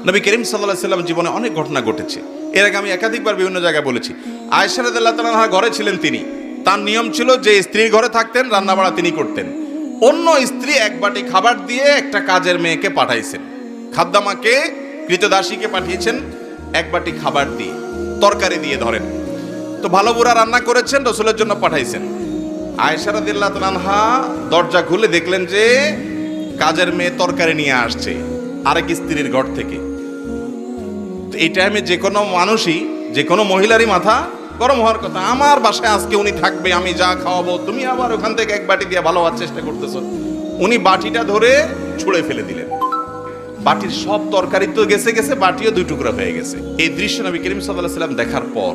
নবী করিম সাল্লাল্লাহু আলাইহি ওয়াসাল্লাম জীবনে অনেক ঘটনা ঘটেছে। এর আগে আমি একাধিকবার বিভিন্ন জায়গায় বলেছি। আয়েশা রাদিয়াল্লাহু তাআলা আনহা ঘরে ছিলেন তিনি, তার নিয়ম ছিল যে স্ত্রীর ঘরে থাকতেন, রান্নাবাড়া তিনি করতেন। অন্য স্ত্রী এক বাটি খাবার দিয়ে একটা কাজের মেয়েকে পাঠাইছেন, খাদ্দামাকে কৃতদাসীকে পাঠিয়েছেন এক বাটি খাবার দিয়ে, তরকারি দিয়ে ধরেন। তো ভালো বুড়া রান্না করেছেন, রাসূলের জন্য পাঠাইছেন। আয়েশা রাদিয়াল্লাহু তাআলা আনহা দরজা খুলে দেখলেন যে কাজের মেয়ে তরকারি নিয়ে আসছে আরেক স্ত্রীর ঘর থেকে। তো এই টাইমে যে কোনো মানুষই, যে কোনো মহিলারই মাথা গরম হওয়ার কথা, আমার বাসায় আজকে উনি থাকবে, আমি যা খাওয়াবো, তুমি আবার ওখান থেকে এক বাটি দিয়ে ভালো হওয়ার চেষ্টা করতেছো। উনি বাটিটা ধরে ছুঁড়ে ফেলে দিলেন। বাটির সব তরকারি তো গেছে গেছে, বাটিও দুই টুকরা হয়ে গেছে। এই দৃশ্য নবী করিম সাল্লাল্লাহু আলাইহি ওয়াসাল্লাম দেখার পর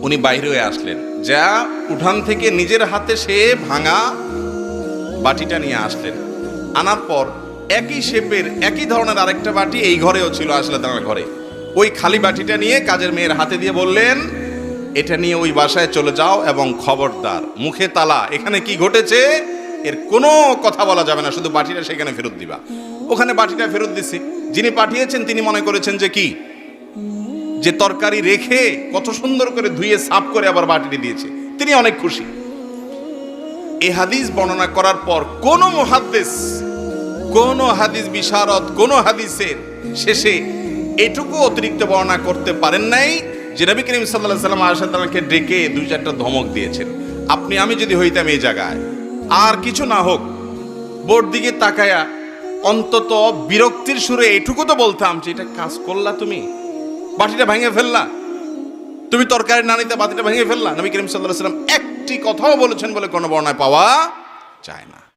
উনি বাইরে হয়ে আসলেন, যা উঠান থেকে নিজের হাতে সে ভাঙা বাটিটা নিয়ে আসলেন। আনার পর একই শেপের একই ধরনের আরেকটা বাটি এই ঘরেও ছিল, আসলে তার ঘরে। ওই খালি বাটিটা নিয়ে কাজের মেয়ের হাতে দিয়ে বললেন, এটা নিয়ে ওই বাসায় চলে যাও এবং খবরদার মুখে তালা, এখানে কি ঘটেছে এর কোনো কথা বলা যাবে না, শুধু বাটিটা সেখানে ফেরত দিবা। ওখানে বাটিটা ফেরত দিছি। যিনি পাঠিয়েছেন তিনি মনে করেছেন যে কি, যে তরকারি রেখে কত সুন্দর করে ধুয়ে সাফ করে আবার বাটিটি দিয়েছে, তিনি অনেক খুশি। এই হাদিস বর্ণনা করার পর কোন মুহাদ্দিস, কোন হাদিস বিশারদ, কোন হাদিসের শেষে এটুকু অতিরিক্ত বর্ণনা করতে পারেন নাই যে নবী করিম সাল্লাল্লাহু আলাইহি ওয়াসাল্লাম আয়েশা তাআলাকে ডেকে দুই চারটা ধমক দিয়েছেন। আপনি আমি যদি হইতাম এই জায়গায়, আর কিছু না হোক বোর্ড দিকে তাকায়া অন্তত বিরক্তির সুরে এটুকু তো বলতাম যে এটা কাজ করলা, তুমি বাটিটা ভেঙে ফেললা, তুমি তরকারি না নিতে বাটিটা ভেঙে ফেললা। নবী করিম সাল্লাল্লাহু আলাইহি ওয়াসাল্লাম একটি কথাও বলেছেন বলে কোনো বর্ণনায় পাওয়া যায় না।